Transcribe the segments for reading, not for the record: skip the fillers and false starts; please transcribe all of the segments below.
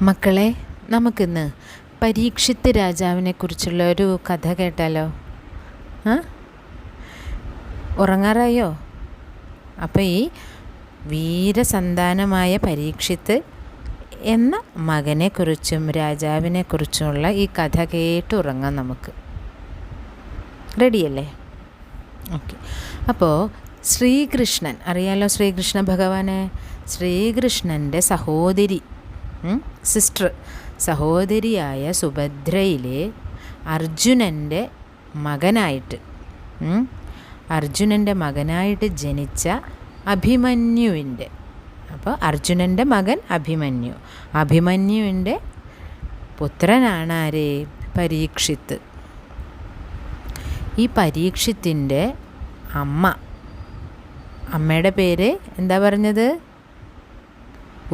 മക്കളെ, നമുക്കിന്ന് പരീക്ഷിത്ത് രാജാവിനെ കുറിച്ചുള്ള ഒരു കഥ കേട്ടാലോ? ഉറങ്ങാറായോ? അപ്പോൾ ഈ വീരസന്താനമായ പരീക്ഷിത്ത് എന്ന മകനെക്കുറിച്ചും രാജാവിനെക്കുറിച്ചുമുള്ള ഈ കഥ കേട്ട് ഉറങ്ങാം നമുക്ക്. റെഡിയല്ലേ? ഓക്കെ. അപ്പോൾ ശ്രീകൃഷ്ണൻ അറിയാലോ, ശ്രീകൃഷ്ണ ഭഗവാനെ. ശ്രീകൃഷ്ണൻ്റെ സഹോദരിയായ സുഭദ്രയിലെ അർജുനൻ്റെ മകനായിട്ട് ജനിച്ച അഭിമന്യുവിൻ്റെ, അപ്പോൾ അർജുനൻ്റെ മകൻ അഭിമന്യുവിൻ്റെ പുത്രനാണ് ആര്? പരീക്ഷിത്ത്. ഈ പരീക്ഷിത്തിൻ്റെ അമ്മയുടെ പേര് എന്താ പറഞ്ഞത്?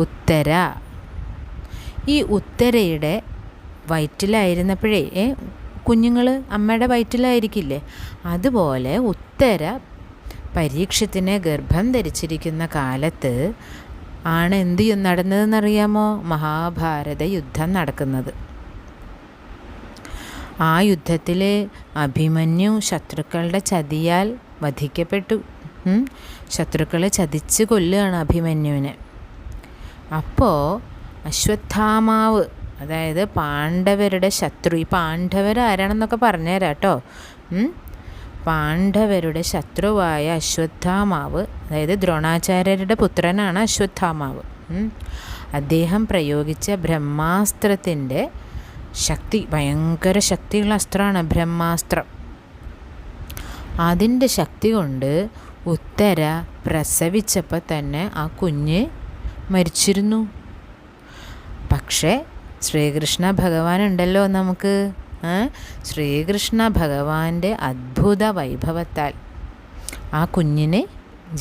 ഉത്തര. ഈ ഉത്തരയുടെ വയറ്റിലായിരുന്നപ്പോഴേ കുഞ്ഞുങ്ങൾ അമ്മയുടെ വയറ്റിലായിരിക്കില്ലേ, അതുപോലെ ഉത്തര പരീക്ഷത്തിനെ ഗർഭം ധരിച്ചിരിക്കുന്ന കാലത്ത് ആണ് എന്ത് നടന്നതെന്നറിയാമോ? മഹാഭാരത യുദ്ധം നടക്കുന്നത്. ആ യുദ്ധത്തിൽ അഭിമന്യു ശത്രുക്കളുടെ ചതിയാൽ വധിക്കപ്പെട്ടു. ശത്രുക്കളെ ചതിച്ച് കൊല്ലുകയാണ് അഭിമന്യുവിനെ. അപ്പോൾ അശ്വത്ഥാമാവ്, അതായത് പാണ്ഡവരുടെ ശത്രു, ഈ പാണ്ഡവരാരാണെന്നൊക്കെ പറഞ്ഞുതരാം കേട്ടോ. പാണ്ഡവരുടെ ശത്രുവായ അശ്വത്ഥാമാവ്, അതായത് ദ്രോണാചാര്യരുടെ പുത്രനാണ് അശ്വത്ഥാമാവ്. അദ്ദേഹം പ്രയോഗിച്ച ബ്രഹ്മാസ്ത്രത്തിൻ്റെ ശക്തി, ഭയങ്കര ശക്തിയുള്ള അസ്ത്രമാണ് ബ്രഹ്മാസ്ത്രം. അതിൻ്റെ ശക്തി കൊണ്ട് ഉത്തര പ്രസവിച്ചപ്പോൾ തന്നെ ആ കുഞ്ഞ് മരിച്ചിരുന്നു. പക്ഷേ ശ്രീകൃഷ്ണ ഭഗവാൻ ഉണ്ടല്ലോ നമുക്ക്. ശ്രീകൃഷ്ണ ഭഗവാന്റെ അദ്ഭുത വൈഭവത്താൽ ആ കുഞ്ഞിന്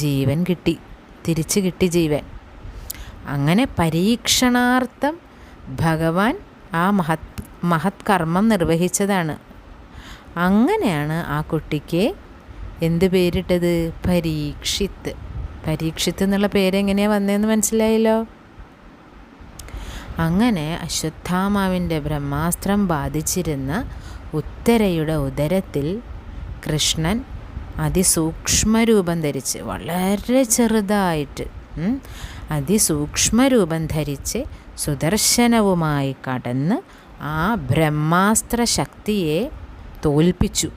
ജീവൻ കിട്ടി, തിരിച്ചു കിട്ടി ജീവൻ. അങ്ങനെ പരീക്ഷണാർത്ഥം ഭഗവാൻ ആ മഹത് കർമ്മം നിർവഹിച്ചതാണ്. അങ്ങനെയാണ് ആ കുട്ടിക്ക് എന്ത് പേരിട്ടത്? പരീക്ഷിത്ത്. പരീക്ഷിത്ത് എന്നുള്ള പേരെങ്ങനെയാണ് വന്നതെന്ന് മനസ്സിലായല്ലോ. അങ്ങനെ അശ്വത്ഥാമാവിൻ്റെ ബ്രഹ്മാസ്ത്രം ബാധിച്ചിരുന്ന ഉത്തരയുടെ ഉദരത്തിൽ കൃഷ്ണൻ അതിസൂക്ഷ്മരൂപം ധരിച്ച്, വളരെ ചെറുതായിട്ട് അതിസൂക്ഷ്മരൂപം ധരിച്ച് സുദർശനവുമായി കടന്ന് ആ ബ്രഹ്മാസ്ത്ര ശക്തിയെ തോൽപ്പിച്ചു.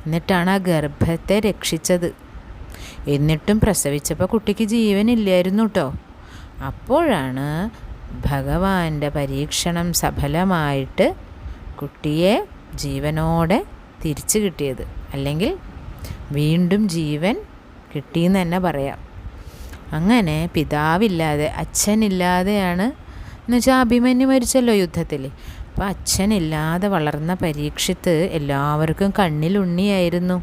എന്നിട്ടാണ് ആ ഗർഭത്തെ രക്ഷിച്ചത്. എന്നിട്ടും പ്രസവിച്ചപ്പോൾ കുട്ടിക്ക് ജീവനില്ലായിരുന്നു കേട്ടോ. അപ്പോഴാണ് ഭഗവാന്റെ പരീക്ഷണം സഫലമായിട്ട് കുട്ടിയെ ജീവനോടെ തിരിച്ചു കിട്ടിയത്. അല്ലെങ്കിൽ വീണ്ടും ജീവൻ കിട്ടിയെന്ന് തന്നെ പറയാം. അങ്ങനെ പിതാവില്ലാതെ, അച്ഛനില്ലാതെയാണ്, എന്നുവെച്ചാൽ അഭിമന്യു മരിച്ചല്ലോ യുദ്ധത്തിൽ. അപ്പോൾ അച്ഛനില്ലാതെ വളർന്ന പരീക്ഷിത്ത് എല്ലാവർക്കും കണ്ണിലുണ്ണിയായിരുന്നു.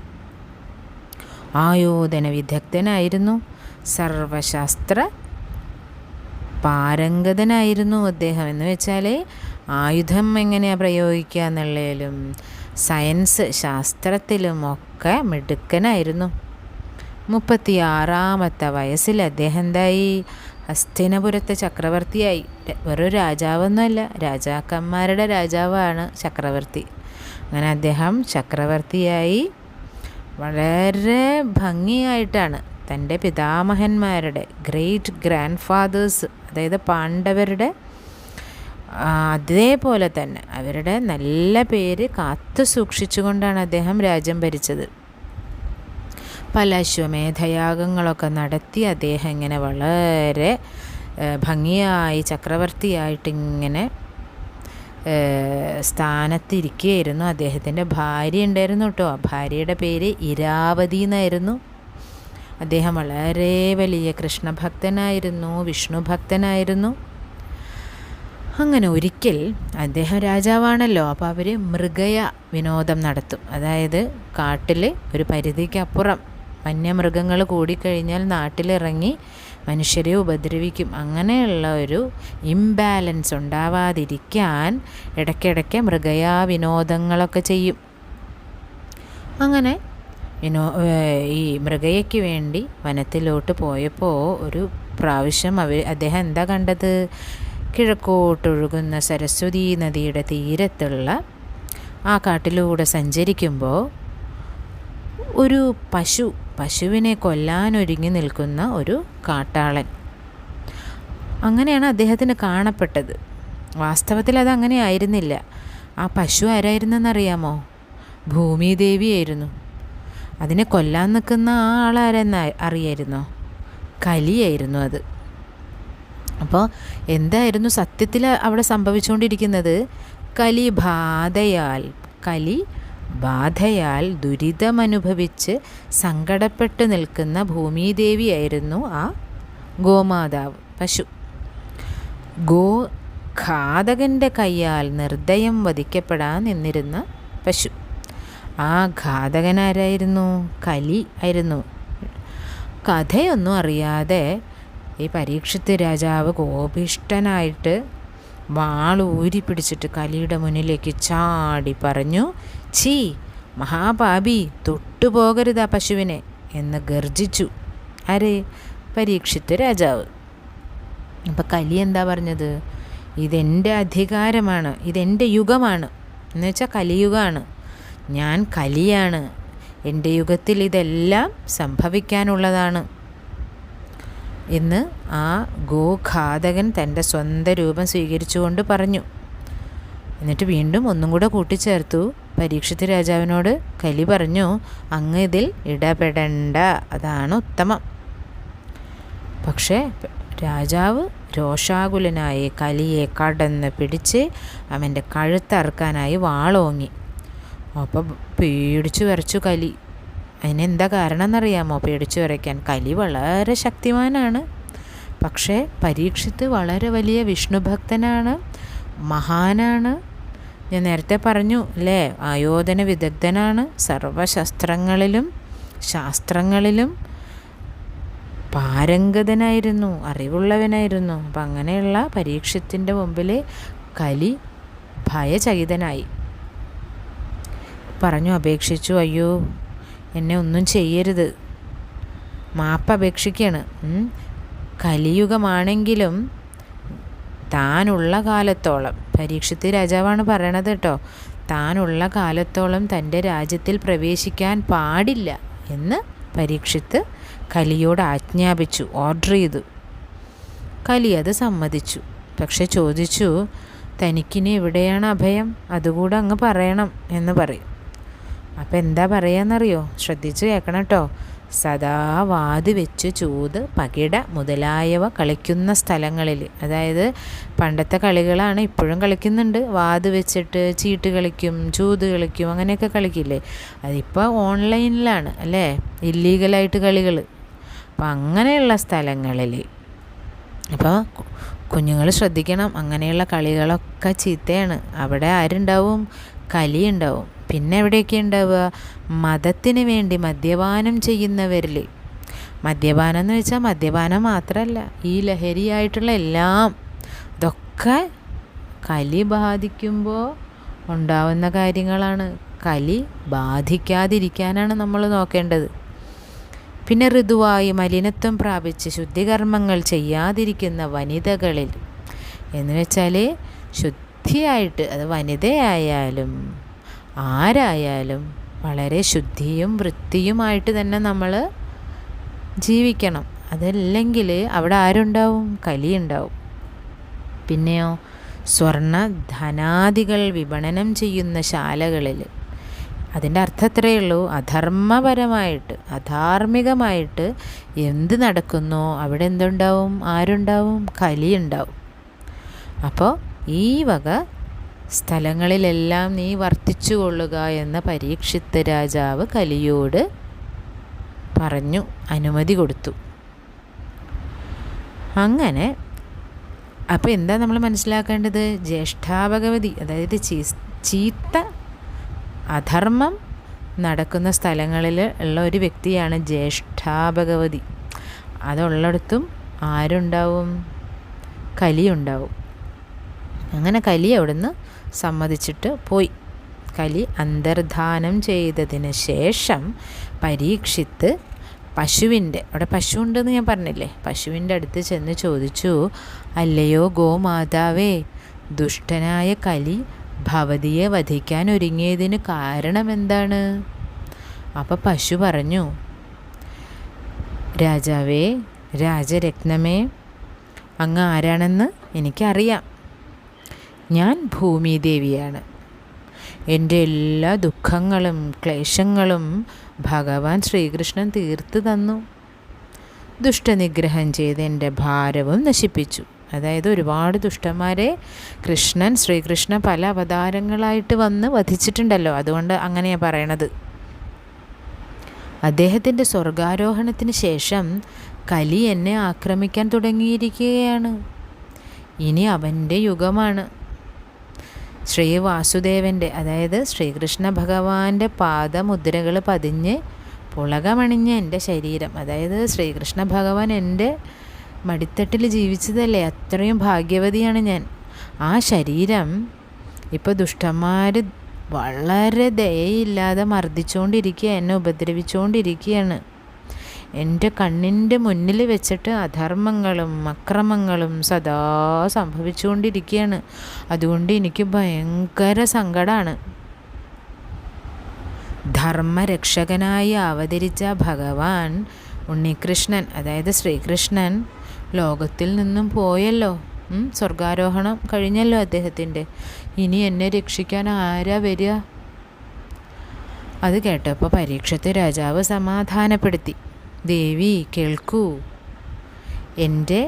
ആയോധന വിദഗ്ധനായിരുന്നു, സർവശാസ്ത്ര പാരംഗതനായിരുന്നു അദ്ദേഹം. എന്ന് വെച്ചാൽ ആയുധം എങ്ങനെയാണ് പ്രയോഗിക്കുക എന്നുള്ളതിലും സയൻസ് ശാസ്ത്രത്തിലും ഒക്കെ മിടുക്കനായിരുന്നു. 36-ാമത്തെ വയസ്സിൽ അദ്ദേഹം എന്തായി? ഹസ്തിനപുരത്തെ ചക്രവർത്തിയായി. വെറൊരു രാജാവൊന്നുമല്ല, രാജാക്കന്മാരുടെ രാജാവാണ് ചക്രവർത്തി. അങ്ങനെ അദ്ദേഹം ചക്രവർത്തിയായി വളരെ ഭംഗിയായിട്ടാണ് തൻ്റെ പിതാമഹന്മാരുടെ ഗ്രേറ്റ് ഗ്രാൻഡ് ഫാദേഴ്സ്, അതായത് പാണ്ഡവരുടെ അതേപോലെ തന്നെ അവരുടെ നല്ല പേര് കാത്തു സൂക്ഷിച്ചുകൊണ്ടാണ് അദ്ദേഹം രാജ്യം ഭരിച്ചത്. പല അശ്വമേധയാഗങ്ങളൊക്കെ നടത്തി അദ്ദേഹം ഇങ്ങനെ വളരെ ഭംഗിയായി ചക്രവർത്തിയായിട്ടിങ്ങനെ സ്ഥാനത്തിരിക്കുകയായിരുന്നു. അദ്ദേഹത്തിൻ്റെ ഭാര്യ ഉണ്ടായിരുന്നു കേട്ടോ. ആ ഭാര്യയുടെ പേര് ഇരാവതി എന്നായിരുന്നു. അദ്ദേഹം വളരെ വലിയ കൃഷ്ണഭക്തനായിരുന്നു, വിഷ്ണു ഭക്തനായിരുന്നു. അങ്ങനെ ഒരിക്കൽ അദ്ദേഹം രാജാവാണല്ലോ, അപ്പോൾ അവർ മൃഗയ വിനോദം നടത്തും. അതായത് കാട്ടിൽ ഒരു പരിധിക്കപ്പുറം വന്യമൃഗങ്ങൾ കൂടിക്കഴിഞ്ഞാൽ നാട്ടിലിറങ്ങി മനുഷ്യരെ ഉപദ്രവിക്കും. അങ്ങനെയുള്ള ഒരു ഇംബാലൻസ് ഉണ്ടാവാതിരിക്കാൻ ഇടയ്ക്കിടയ്ക്ക് മൃഗയാ വിനോദങ്ങളൊക്കെ ചെയ്യും. അങ്ങനെ ഈ മൃഗയ്ക്ക് വേണ്ടി വനത്തിലോട്ട് പോയപ്പോൾ ഒരു പ്രാവശ്യം അദ്ദേഹം എന്താ കണ്ടത്? കിഴക്കോട്ടൊഴുകുന്ന സരസ്വതീ നദിയുടെ തീരത്തുള്ള ആ കാട്ടിലൂടെ സഞ്ചരിക്കുമ്പോൾ ഒരു പശുവിനെ കൊല്ലാനൊരുങ്ങി നിൽക്കുന്ന ഒരു കാട്ടാളൻ. അങ്ങനെയാണ് അദ്ദേഹത്തിന് കാണപ്പെട്ടത്. വാസ്തവത്തിൽ അതങ്ങനെ ആയിരുന്നില്ല. ആ പശു ആരായിരുന്നെന്നറിയാമോ? ഭൂമിദേവിയായിരുന്നു. അതിനെ കൊല്ലാൻ നിൽക്കുന്ന ആ ആളാരെന്ന് അറിയായിരുന്നോ? കലിയായിരുന്നു അത്. അപ്പോൾ എന്തായിരുന്നു സത്യത്തിൽ അവിടെ സംഭവിച്ചുകൊണ്ടിരിക്കുന്നത്? കലി ബാധയാൽ ദുരിതമനുഭവിച്ച് സങ്കടപ്പെട്ട് നിൽക്കുന്ന ഭൂമിദേവിയായിരുന്നു ആ ഗോമാതാവ്, പശു. ഘാതകൻ്റെ കയ്യാൽ നിർദ്ദയം വധിക്കപ്പെടാൻ നിന്നിരുന്ന പശു. ആ ഘാതകനാരായിരുന്നു? കലി ആയിരുന്നു. കഥയൊന്നും അറിയാതെ ഈ പരീക്ഷിത്ത് രാജാവ് കോപിഷ്ഠനായിട്ട് വാളൂരി പിടിച്ചിട്ട് കലിയുടെ മുന്നിലേക്ക് ചാടി പറഞ്ഞു, ഛീ മഹാപാപി, തൊട്ടുപോകരുത് ആ പശുവിനെ എന്ന് ഗർജിച്ചു. ആര്? പരീക്ഷിത്ത് രാജാവ്. അപ്പം കലി എന്താ പറഞ്ഞത്? ഇതെൻ്റെ അധികാരമാണ്, ഇതെൻ്റെ യുഗമാണ്, എന്ന് വെച്ചാൽ കലിയുഗമാണ്. ഞാൻ കലിയാണ്, എൻ്റെ യുഗത്തിൽ ഇതെല്ലാം സംഭവിക്കാനുള്ളതാണ് എന്ന് ആ ഗോഘാതകൻ തൻ്റെ സ്വന്തം രൂപം സ്വീകരിച്ചുകൊണ്ട് പറഞ്ഞു. എന്നിട്ട് വീണ്ടും ഒന്നും കൂടെ കൂട്ടിച്ചേർത്തു. പരീക്ഷിത്ത് രാജാവിനോട് കലി പറഞ്ഞു, അങ്ങ് ഇതിൽ ഇടപെടണ്ട, അതാണ് ഉത്തമം. പക്ഷേ രാജാവ് രോഷാകുലനായി കലിയെ കടന്ന് പിടിച്ച് അവൻ്റെ കഴുത്തറുക്കാനായി വാളോങ്ങി. അപ്പോൾ പേടിച്ചു വിറച്ചു കലി. അതിനെന്താ കാരണം എന്നറിയാമോ? പേടിച്ചു വിറയ്ക്കാൻ. കലി വളരെ ശക്തിമാനാണ്. പക്ഷേ പരീക്ഷിത്ത് വളരെ വലിയ വിഷ്ണുഭക്തനാണ്, മഹാനാണ്. ഞാൻ നേരത്തെ പറഞ്ഞു അല്ലേ, ആയോധന വിദഗ്ധനാണ്, സർവശസ്ത്രങ്ങളിലും ശാസ്ത്രങ്ങളിലും പാരംഗതനായിരുന്നു, അറിവുള്ളവനായിരുന്നു. അപ്പം അങ്ങനെയുള്ള പരീക്ഷത്തിൻ്റെ മുമ്പിൽ കലി ഭയചകിതനായി പറഞ്ഞു, അപേക്ഷിച്ചു, അയ്യോ എന്നെ ഒന്നും ചെയ്യരുത്, മാപ്പപേക്ഷിക്കുകയാണ്. കലിയുഗമാണെങ്കിലും താനുള്ള കാലത്തോളം, പരീക്ഷിത്ത് രാജാവാണ് പറയണത് കേട്ടോ, താനുള്ള കാലത്തോളം തൻ്റെ രാജ്യത്തിൽ പ്രവേശിക്കാൻ പാടില്ല എന്ന് പരീക്ഷിത്ത് കലിയോട് ആജ്ഞാപിച്ചു, ഓർഡർ ചെയ്തു. കലി അത് സമ്മതിച്ചു. പക്ഷെ ചോദിച്ചു, തനിക്കിനി എവിടെയാണ് അഭയം, അതുകൂടെ അങ്ങ് പറയണം എന്ന് പറയും. അപ്പം എന്താ പറയാന്നറിയോ? ശ്രദ്ധിച്ച് കേൾക്കണം കേട്ടോ. സദാ വാത് വെച്ച് ചൂത് പകിട മുതലായവ കളിക്കുന്ന സ്ഥലങ്ങളിൽ, അതായത് പണ്ടത്തെ കളികളാണ് ഇപ്പോഴും കളിക്കുന്നുണ്ട്. വാത് വെച്ചിട്ട് ചീട്ട് കളിക്കും, ചൂത് കളിക്കും, അങ്ങനെയൊക്കെ കളിക്കില്ലേ. അതിപ്പോൾ ഓൺലൈനിലാണ് അല്ലേ, ഇല്ലീഗലായിട്ട് കളികൾ. അപ്പം അങ്ങനെയുള്ള സ്ഥലങ്ങളിൽ അപ്പോൾ കുഞ്ഞുങ്ങൾ ശ്രദ്ധിക്കണം, അങ്ങനെയുള്ള കളികളൊക്കെ ചീത്തയാണ്. അവിടെ ആരുണ്ടാവും? കലി ഉണ്ടാവും. പിന്നെ എവിടെയൊക്കെ ഉണ്ടാവുക? മതത്തിന് വേണ്ടി മദ്യപാനം ചെയ്യുന്നവരിൽ. മദ്യപാനം എന്ന് വെച്ചാൽ മദ്യപാനം മാത്രമല്ല, ഈ ലഹരിയായിട്ടുള്ള എല്ലാം, ഇതൊക്കെ കലി ബാധിക്കുമ്പോൾ ഉണ്ടാവുന്ന കാര്യങ്ങളാണ്. കലി ബാധിക്കാതിരിക്കാനാണ് നമ്മൾ നോക്കേണ്ടത്. പിന്നെ ഋതുവായി മലിനത്വം പ്രാപിച്ച് ശുദ്ധികർമ്മങ്ങൾ ചെയ്യാതിരിക്കുന്ന വനിതകളിൽ, എന്ന് വെച്ചാൽ ശുദ്ധിയായിട്ട്, അത് വനിതയായാലും ആരായാലും വളരെ ശുദ്ധിയും വൃത്തിയുമായിട്ട് തന്നെ നമ്മൾ ജീവിക്കണം. അതല്ലെങ്കിൽ അവിടെ ആരുണ്ടാവും? കലി ഉണ്ടാവും. പിന്നെയോ സ്വർണ്ണ ധനാദികൾ വിപണനം ചെയ്യുന്ന ശാലകളിൽ, അതിൻ്റെ അർത്ഥം എത്രയേ ഉള്ളൂ, അധർമ്മപരമായിട്ട് അധാർമികമായിട്ട് എന്ത് നടക്കുന്നോ അവിടെ എന്തുണ്ടാവും? ആരുണ്ടാവും? കലി ഉണ്ടാവും. അപ്പോൾ ഈ വക സ്ഥലങ്ങളിലെല്ലാം നീ വർത്തിച്ചു കൊള്ളുക എന്ന് പരീക്ഷിത്ത് രാജാവ് കലിയോട് പറഞ്ഞു, അനുമതി കൊടുത്തു. അങ്ങനെ അപ്പോൾ എന്താ നമ്മൾ മനസ്സിലാക്കേണ്ടത്? ജ്യേഷ്ഠാഭഗവതി, അതായത് ചീത്ത അധർമ്മം നടക്കുന്ന സ്ഥലങ്ങളിൽ ഉള്ള ഒരു വ്യക്തിയാണ് ജ്യേഷ്ഠാഭഗവതി. അതുള്ളിടത്തും ആരുണ്ടാവും? കലിയുണ്ടാവും. അങ്ങനെ കലി അവിടുന്ന് സമ്മതിച്ചിട്ട് പോയി. കലി അന്തർധാനം ചെയ്തതിന് ശേഷം പരീക്ഷിത്ത് അവിടെ പശു ഉണ്ടെന്ന് ഞാൻ പറഞ്ഞില്ലേ, പശുവിൻ്റെ അടുത്ത് ചെന്ന് ചോദിച്ചു, അല്ലയോ ഗോമാതാവേ, ദുഷ്ടനായ കലി ഭവതിയെ വധിക്കാൻ ഒരുങ്ങിയതിന് കാരണം എന്താണ്? അപ്പോൾ പശു പറഞ്ഞു, രാജാവേ, രാജരത്നമേ, അങ്ങ് ആരാണെന്ന് എനിക്കറിയാം. ഞാൻ ഭൂമിദേവിയാണ്. എൻ്റെ എല്ലാ ദുഃഖങ്ങളും ക്ലേശങ്ങളും ഭഗവാൻ ശ്രീകൃഷ്ണൻ തീർത്തു തന്നു. ദുഷ്ടനിഗ്രഹം ചെയ്ത് എൻ്റെ ഭാരവും നശിപ്പിച്ചു. അതായത് ഒരുപാട് ദുഷ്ടന്മാരെ ശ്രീകൃഷ്ണ പല അവതാരങ്ങളായിട്ട് വന്ന് വധിച്ചിട്ടുണ്ടല്ലോ, അതുകൊണ്ട് അങ്ങനെയാണ് പറയണത്. അദ്ദേഹത്തിൻ്റെ സ്വർഗാരോഹണത്തിന് ശേഷം കലി എന്നെ ആക്രമിക്കാൻ തുടങ്ങിയിരിക്കുകയാണ്. ഇനി അവൻ്റെ യുഗമാണ്. ശ്രീ വാസുദേവൻ്റെ, അതായത് ശ്രീകൃഷ്ണ ഭഗവാന്റെ പാദമുദ്രകൾ പതിഞ്ഞ് പുളകമണിഞ്ഞ എൻ്റെ ശരീരം, അതായത് ശ്രീകൃഷ്ണ ഭഗവാൻ എൻ്റെ മടിത്തട്ടിൽ ജീവിച്ചതല്ലേ, അത്രയും ഭാഗ്യവതിയാണ് ഞാൻ. ആ ശരീരം ഇപ്പോൾ ദുഷ്ടന്മാർ വളരെ ദയയില്ലാതെ മർദ്ദിച്ചുകൊണ്ടിരിക്കുക, എന്നെ ഉപദ്രവിച്ചുകൊണ്ടിരിക്കുകയാണ്. എൻ്റെ കണ്ണിൻ്റെ മുന്നിൽ വെച്ചിട്ട് അധർമ്മങ്ങളും അക്രമങ്ങളും സദാ സംഭവിച്ചുകൊണ്ടിരിക്കുകയാണ്. അതുകൊണ്ട് എനിക്ക് ഭയങ്കര സങ്കടമാണ്. ധർമ്മരക്ഷകനായി അവതരിച്ച ഭഗവാൻ ഉണ്ണികൃഷ്ണൻ, അതായത് ശ്രീകൃഷ്ണൻ, ലോകത്തിൽ നിന്നും പോയല്ലോ. സ്വർഗാരോഹണം കഴിഞ്ഞല്ലോ അദ്ദേഹത്തിൻ്റെ. ഇനി എന്നെ രക്ഷിക്കാൻ ആരാ വരിക? അത് കേട്ടപ്പോൾ പരീക്ഷത്ത് രാജാവ് സമാധാനപ്പെടുത്തി. ദേവി കേൾക്കൂ, എൻ്റെ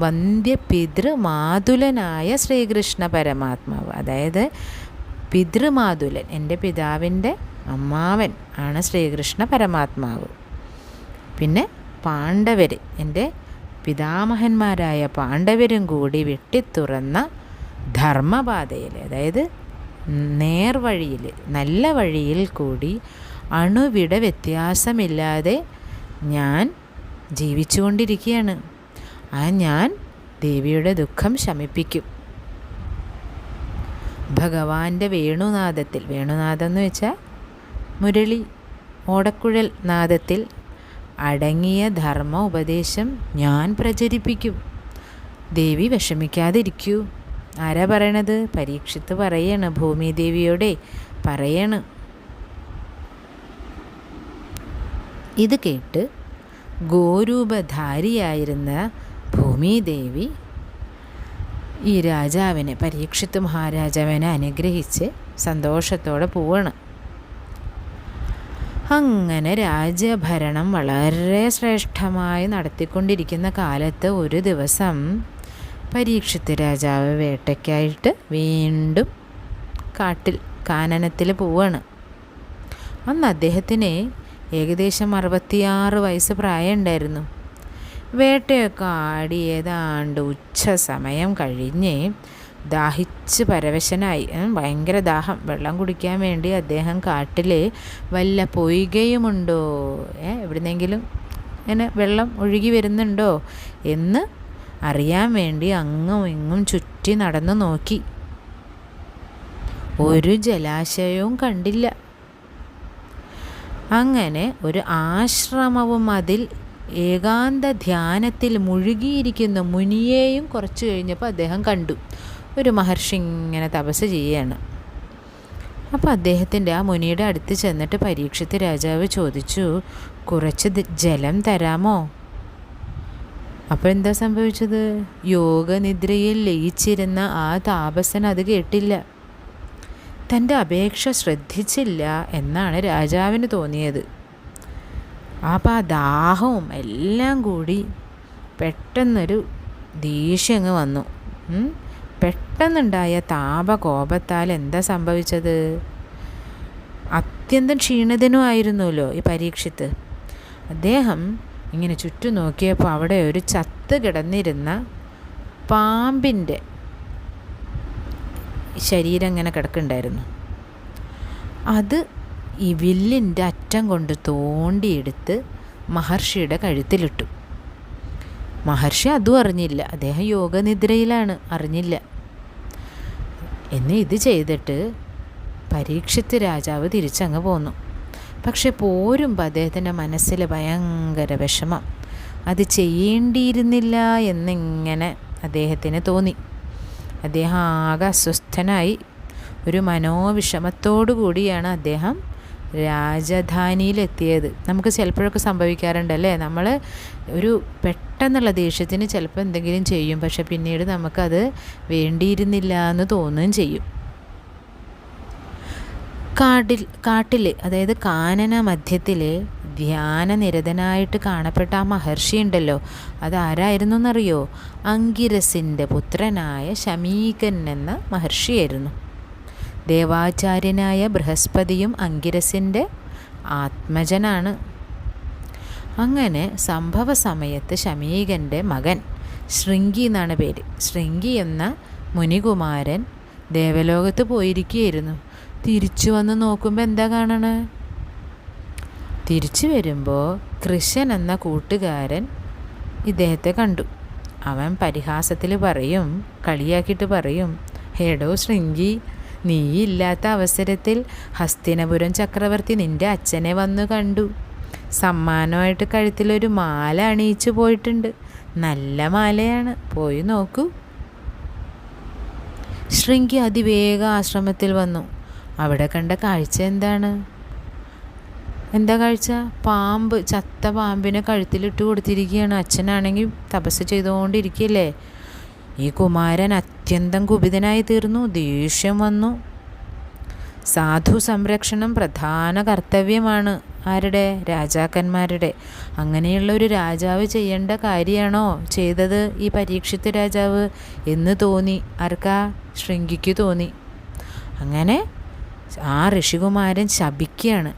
വന്ധ്യപിതൃമാതുലനായ ശ്രീകൃഷ്ണ പരമാത്മാവ്, അതായത് പിതൃമാതുലൻ, എൻ്റെ പിതാവിൻ്റെ അമ്മാവൻ ആണ് ശ്രീകൃഷ്ണ പരമാത്മാവ്. പിന്നെ പാണ്ഡവർ, എൻ്റെ പിതാമഹന്മാരായ പാണ്ഡവരും കൂടി വെട്ടിത്തുറന്ന ധർമ്മപാതയിൽ, അതായത് നേർവഴിയിൽ, നല്ല വഴിയിൽ കൂടി അണുവിട വ്യത്യാസമില്ലാതെ ഞാൻ ജീവിച്ചുകൊണ്ടിരിക്കുകയാണ്. ഞാൻ ദേവിയുടെ ദുഃഖം ശമിപ്പിക്കും. ഭഗവാന്റെ വേണുനാദത്തിൽ, വേണുനാദം എന്ന് വെച്ചാൽ മുരളി, ഓടക്കുഴൽ നാദത്തിൽ അടങ്ങിയ ധർമ്മ ഉപദേശം ഞാൻ പ്രചരിപ്പിക്കും. ദേവി വിഷമിക്കാതിരിക്കൂ. ആരാ പറയണത്? പരീക്ഷിത്ത് പറയാണ്, ഭൂമിദേവിയോടെ പറയാണ്. ഇത് കേട്ട് ഗോരൂപധാരിയായിരുന്ന ഭൂമിദേവി ഈ രാജാവിനെ, പരീക്ഷിത്ത് മഹാരാജാവിനെ അനുഗ്രഹിച്ച് സന്തോഷത്തോടെ പോവാണ്. അങ്ങനെ രാജ്യഭരണം വളരെ ശ്രേഷ്ഠമായി നടത്തിക്കൊണ്ടിരിക്കുന്ന കാലത്ത് ഒരു ദിവസം പരീക്ഷിത്ത് രാജാവ് വേട്ടയ്ക്കായിട്ട് വീണ്ടും കാനനത്തിൽ പോവാണ്. അന്ന് അദ്ദേഹത്തിന് ഏകദേശം 66 വയസ്സ് പ്രായമുണ്ടായിരുന്നു. വേട്ടയൊക്കെ ആടി ഏതാണ്ട് ഉച്ച സമയം കഴിഞ്ഞ് ദാഹിച്ച് പരവശനായി, ഭയങ്കര ദാഹം. വെള്ളം കുടിക്കാൻ വേണ്ടി അദ്ദേഹം കാട്ടിൽ വല്ല പൊയ്കയുമുണ്ടോ, എവിടുന്നെങ്കിലും ഇങ്ങനെ വെള്ളം ഒഴുകി വരുന്നുണ്ടോ എന്ന് അറിയാൻ വേണ്ടി അങ്ങും ഇങ്ങും ചുറ്റി നടന്നു നോക്കി. ഒരു ജലാശയവും കണ്ടില്ല. അങ്ങനെ ഒരു ആശ്രമവും അതിൽ ഏകാന്ത ധ്യാനത്തിൽ മുഴുകിയിരിക്കുന്ന മുനിയെയും കുറച്ച് കഴിഞ്ഞപ്പോൾ അദ്ദേഹം കണ്ടു. ഒരു മഹർഷി ഇങ്ങനെ തപസ് ചെയ്യുകയാണ്. അപ്പോൾ അദ്ദേഹത്തിൻ്റെ, ആ മുനിയുടെ അടുത്ത് ചെന്നിട്ട് പരീക്ഷിത്ത് രാജാവ് ചോദിച്ചു, കുറച്ച് ജലം തരാമോ? അപ്പോൾ എന്താ സംഭവിച്ചത്? യോഗനിദ്രയിൽ ലയിച്ചിരുന്ന ആ താപസൻ അത് കേട്ടില്ല. തൻ്റെ അപേക്ഷ ശ്രദ്ധിച്ചില്ല എന്നാണ് രാജാവിന് തോന്നിയത്. അപ്പോൾ ആ ദാഹവും എല്ലാം കൂടി പെട്ടെന്നൊരു ദേഷ്യം അങ്ങ് വന്നു. പെട്ടെന്നുണ്ടായ താപകോപത്താൽ എന്താ സംഭവിച്ചത്? അത്യന്തം ക്ഷീണിതനുമായിരുന്നല്ലോ ഈ പരീക്ഷിത്ത്. അദ്ദേഹം ഇങ്ങനെ ചുറ്റും നോക്കിയപ്പോൾ അവിടെ ഒരു ചത്ത് കിടന്നിരുന്ന പാമ്പിൻ്റെ ശരീരം ഇങ്ങനെ കിടക്കുന്നുണ്ടായിരുന്നു. അത് ഈ വില്ലിൻ്റെ അറ്റം കൊണ്ട് തോണ്ടിയെടുത്ത് മഹർഷിയുടെ കഴുത്തിലിട്ടു. മഹർഷി അതും അറിഞ്ഞില്ല. അദ്ദേഹം യോഗനിദ്രയിലാണ്, അറിഞ്ഞില്ല. ഇത് ചെയ്തിട്ട് പരീക്ഷിത്ത് രാജാവ് തിരിച്ചങ്ങ് പോന്നു. പക്ഷെ പോരുമ്പോൾ അദ്ദേഹത്തിൻ്റെ മനസ്സിൽ ഭയങ്കര വിഷമം. അത് ചെയ്യേണ്ടിയിരുന്നില്ല എന്നിങ്ങനെ അദ്ദേഹത്തിന് തോന്നി. അദ്ദേഹം ആകെ അസ്വസ്ഥനായി. ഒരു മനോവിഷമത്തോടു കൂടിയാണ് അദ്ദേഹം രാജധാനിയിലെത്തിയത്. നമുക്ക് ചിലപ്പോഴൊക്കെ സംഭവിക്കാറുണ്ടല്ലേ, നമ്മൾ ഒരു പെട്ടെന്നുള്ള ദേഷ്യത്തിന് ചിലപ്പോൾ എന്തെങ്കിലും ചെയ്യും, പക്ഷെ പിന്നീട് നമുക്കത് വേണ്ടിയിരുന്നില്ല എന്ന് തോന്നുകയും ചെയ്യും. കാട്ടിൽ അതായത് കാനന മധ്യത്തിൽ ധ്യാനനിരതനായിട്ട് കാണപ്പെട്ട ആ മഹർഷി ഉണ്ടല്ലോ, അതാരായിരുന്നു എന്നറിയോ? അങ്കിരസിൻ്റെ പുത്രനായ ശമീകൻ എന്ന മഹർഷിയായിരുന്നു. ദേവാചാര്യനായ ബൃഹസ്പതിയും അങ്കിരസിൻ്റെ ആത്മജനാണ്. അങ്ങനെ സംഭവ സമയത്ത് ശമീകൻ്റെ മകൻ ശൃംഗി എന്നാണ് പേര്, ശൃംഗി എന്ന മുനികുമാരൻ ദേവലോകത്ത് പോയിരിക്കുകയായിരുന്നു. തിരിച്ചു വന്ന് നോക്കുമ്പോൾ എന്താ കാണണേ? തിരിച്ചു വരുമ്പോൾ കൃഷൻ എന്ന കൂട്ടുകാരൻ ഇദ്ദേഹത്തെ കണ്ടു. അവൻ പരിഹാസത്തിൽ പറയും, കളിയാക്കിയിട്ട് പറയും, ഹേടോ ശൃംഗി, നീയില്ലാത്ത അവസരത്തിൽ ഹസ്തിനപുരം ചക്രവർത്തി നിൻ്റെ അച്ഛനെ വന്നു കണ്ടു. സമ്മാനമായിട്ട് കഴുത്തിലൊരു മാല അണിയിച്ചു പോയിട്ടുണ്ട്. നല്ല മാലയാണ്, പോയി നോക്കൂ. ശൃംഗി അതിവേഗം ആശ്രമത്തിൽ വന്നു. അവിടെ കണ്ട കാഴ്ച എന്താ കാഴ്ച? പാമ്പ്, ചത്ത പാമ്പിനെ കഴുത്തിലിട്ട് കൊടുത്തിരിക്കുകയാണ്. അച്ഛനാണെങ്കിൽ തപസ് ചെയ്തുകൊണ്ടിരിക്കുകയല്ലേ. ഈ കുമാരൻ അത്യന്തം കുപിതനായി തീർന്നു. ദേഷ്യം വന്നു. സാധു സംരക്ഷണം പ്രധാന കർത്തവ്യമാണ് ആരുടെ? രാജാക്കന്മാരുടെ. അങ്ങനെയുള്ള ഒരു രാജാവ് ചെയ്യേണ്ട കാര്യമാണോ ചെയ്തത് ഈ പരീക്ഷിത്ത് രാജാവ് എന്ന് തോന്നി. ആർക്കാ? ശൃംഗിക്ക് തോന്നി. അങ്ങനെ ആ ഋഷികുമാരൻ ശപിക്കുകയാണ്.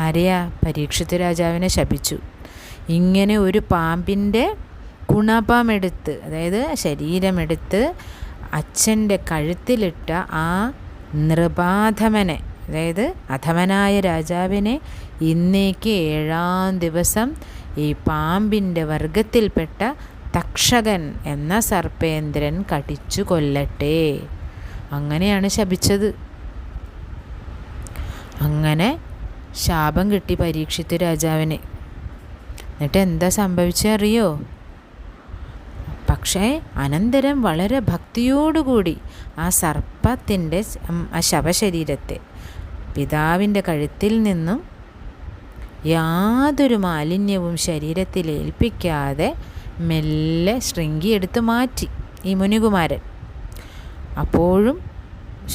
ആരെയാ? പരീക്ഷിത്ത് രാജാവിനെ ശപിച്ചു. ഇങ്ങനെ ഒരു പാമ്പിൻ്റെ ഗുണപമെടുത്ത്, അതായത് ശരീരമെടുത്ത് അച്ഛൻ്റെ കഴുത്തിലിട്ട ആ നൃപാധമനെ, അതായത് അധമനായ രാജാവിനെ ഇന്നേക്ക് 7-ാം ദിവസം ഈ പാമ്പിൻ്റെ വർഗത്തിൽപ്പെട്ട തക്ഷകൻ എന്ന സർപ്പേന്ദ്രൻ കടിച്ചു കൊല്ലട്ടെ. അങ്ങനെയാണ് ശപിച്ചത്. അങ്ങനെ ശാപം കിട്ടി പരീക്ഷിത്ത് രാജാവിന്. എന്നിട്ട് എന്താ സംഭവിച്ചറിയോ? പക്ഷേ അനന്തരം വളരെ ഭക്തിയോടുകൂടി ആ സർപ്പത്തിൻ്റെ ആ ശവശരീരത്തെ പിതാവിൻ്റെ കഴുത്തിൽ നിന്നും യാതൊരു മാലിന്യവും ശരീരത്തിൽ ഏൽപ്പിക്കാതെ മെല്ലെ ശൃംഗി എടുത്ത് മാറ്റി ഈ മുനികുമാരൻ. അപ്പോഴും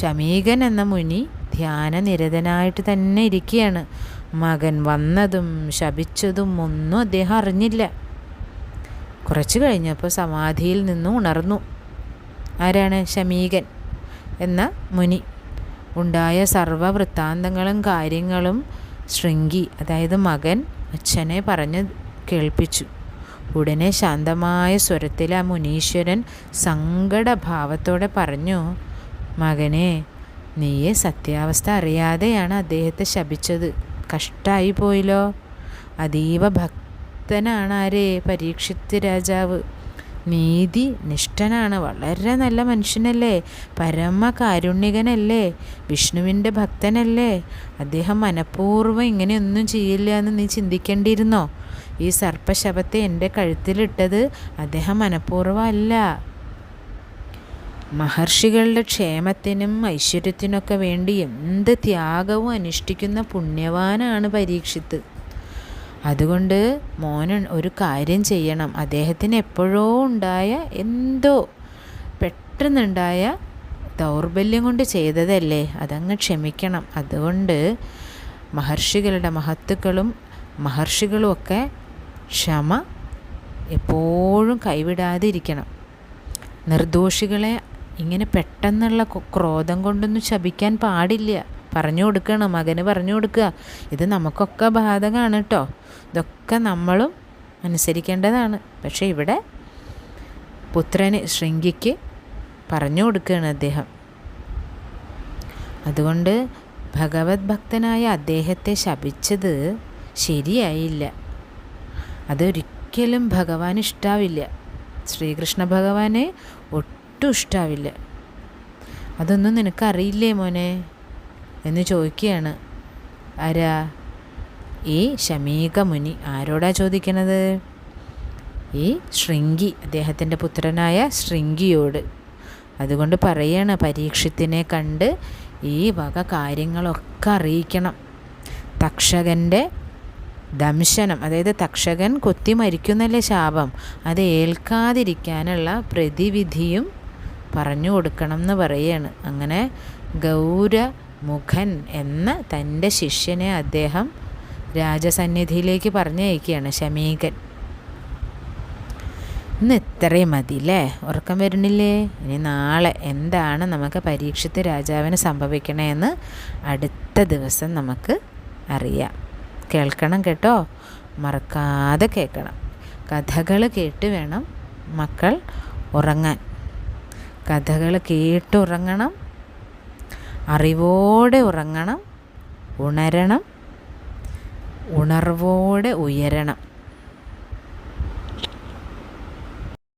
ശമീകൻ എന്ന മുനി ധ്യാനനിരതനായിട്ട് തന്നെ ഇരിക്കുകയാണ്. മകൻ വന്നതും ശപിച്ചതും ഒന്നും അദ്ദേഹം അറിഞ്ഞില്ല. കുറച്ച് കഴിഞ്ഞപ്പോൾ സമാധിയിൽ നിന്നും ഉണർന്നു. ആരാണ്? ശമീകൻ എന്ന മുനി. ഉണ്ടായ സർവവൃത്താന്തങ്ങളും കാര്യങ്ങളും ശൃംഗി, അതായത് മകൻ, അച്ഛനെ പറഞ്ഞ് കേൾപ്പിച്ചു. ഉടനെ ശാന്തമായ സ്വരത്തിൽ ആ മുനീശ്വരൻ സങ്കടഭാവത്തോടെ പറഞ്ഞു, മകനെ, നീയെ സത്യാവസ്ഥ അറിയാതെയാണ് അദ്ദേഹത്തെ ശപിച്ചത്. കഷ്ടമായി പോയില്ലോ. അതീവ ഭക്തനാണ് ആരെ? പരീക്ഷിത്ത് രാജാവ്. നീതി നിഷ്ഠനാണ്, വളരെ നല്ല മനുഷ്യനല്ലേ, പരമകാരുണ്യകനല്ലേ, വിഷ്ണുവിൻ്റെ ഭക്തനല്ലേ. അദ്ദേഹം മനഃപൂർവ്വം ഇങ്ങനെയൊന്നും ചെയ്യില്ല എന്ന് നീ ചിന്തിക്കേണ്ടിയിരുന്നോ? ഈ സർപ്പശപത്തെ എൻ്റെ കഴുത്തിലിട്ടത് അദ്ദേഹം മനഃപൂർവ്വം അല്ല. മഹർഷികളുടെ ക്ഷേമത്തിനും ഐശ്വര്യത്തിനൊക്കെ വേണ്ടി എന്ത് ത്യാഗവും അനുഷ്ഠിക്കുന്ന പുണ്യവാനാണ് പരീക്ഷിത്ത്. അതുകൊണ്ട് മോനൻ ഒരു കാര്യം ചെയ്യണം. അദ്ദേഹത്തിന് എപ്പോഴോ ഉണ്ടായ എന്തോ പെട്ടെന്നുണ്ടായ ദൗർബല്യം കൊണ്ട് ചെയ്തതല്ലേ, അതങ്ങ് ക്ഷമിക്കണം. അതുകൊണ്ട് മഹർഷികളുടെ മഹർഷികളുമൊക്കെ ക്ഷമ എപ്പോഴും കൈവിടാതെ ഇരിക്കണം. നിർദോഷികളെ ഇങ്ങനെ പെട്ടെന്നുള്ള ക്രോധം കൊണ്ടൊന്നും ശപിക്കാൻ പാടില്ല. പറഞ്ഞു കൊടുക്കണം, മകന് പറഞ്ഞു കൊടുക്കുക. ഇത് നമുക്കൊക്കെ ബാധകമാണ് കേട്ടോ. ഇതൊക്കെ നമ്മളും അനുസരിക്കേണ്ടതാണ്. പക്ഷേ ഇവിടെ പുത്രന് ശൃംഗിക്ക് പറഞ്ഞു കൊടുക്കുകയാണ് അദ്ദേഹം. അതുകൊണ്ട് ഭഗവത് ഭക്തനായ അദ്ദേഹത്തെ ശപിച്ചത് ശരിയായില്ല. അതൊരിക്കലും ഭഗവാൻ ഇഷ്ടാവില്ല. ശ്രീകൃഷ്ണ ഭഗവാനെ ഒട്ടും ഇഷ്ടാവില്ല. അതൊന്നും നിനക്കറിയില്ലേ മോനെ എന്ന് ചോദിക്കുകയാണ്. ആരാ? ഈ ശമീക മുനി ആരോടാ ചോദിക്കണത്? ഈ ശൃംഗി, അദ്ദേഹത്തിൻ്റെ പുത്രനായ ശൃംഗിയോട്. അതുകൊണ്ട് പറയാണ്, പരീക്ഷത്തിനെ കണ്ട് ഈ വക കാര്യങ്ങളൊക്കെ അറിയിക്കണം. തക്ഷകൻ്റെ ദംശനം, അതായത് തക്ഷകൻ കൊത്തി മരിക്കുന്നല്ലേ ശാപം, അത് ഏൽക്കാതിരിക്കാനുള്ള പ്രതിവിധിയും പറഞ്ഞു കൊടുക്കണം എന്ന് പറയാണ്. അങ്ങനെ ഗൗരമുഖൻ എന്ന തൻ്റെ ശിഷ്യനെ അദ്ദേഹം രാജസന്നിധിയിലേക്ക് പറഞ്ഞയക്കുകയാണ് ശമീകൻ. ഇന്ന് ഇത്രയും മതി അല്ലേ? ഉറക്കം വരുന്നില്ലേ? ഇനി നാളെ എന്താണ് നമുക്ക് പരീക്ഷിത്ത് രാജാവിന് സംഭവിക്കണേന്ന് അടുത്ത ദിവസം നമുക്ക് അറിയാം. കേൾക്കണം കേട്ടോ, മറക്കാതെ കേൾക്കണം. കഥകൾ കേട്ട് വേണം മക്കൾ ഉറങ്ങാൻ. കഥകൾ കേട്ടുറങ്ങണം, അറിവോടെ ഉറങ്ങണം, ഉണരണം, ഉണർവോടെ ഉയരണം.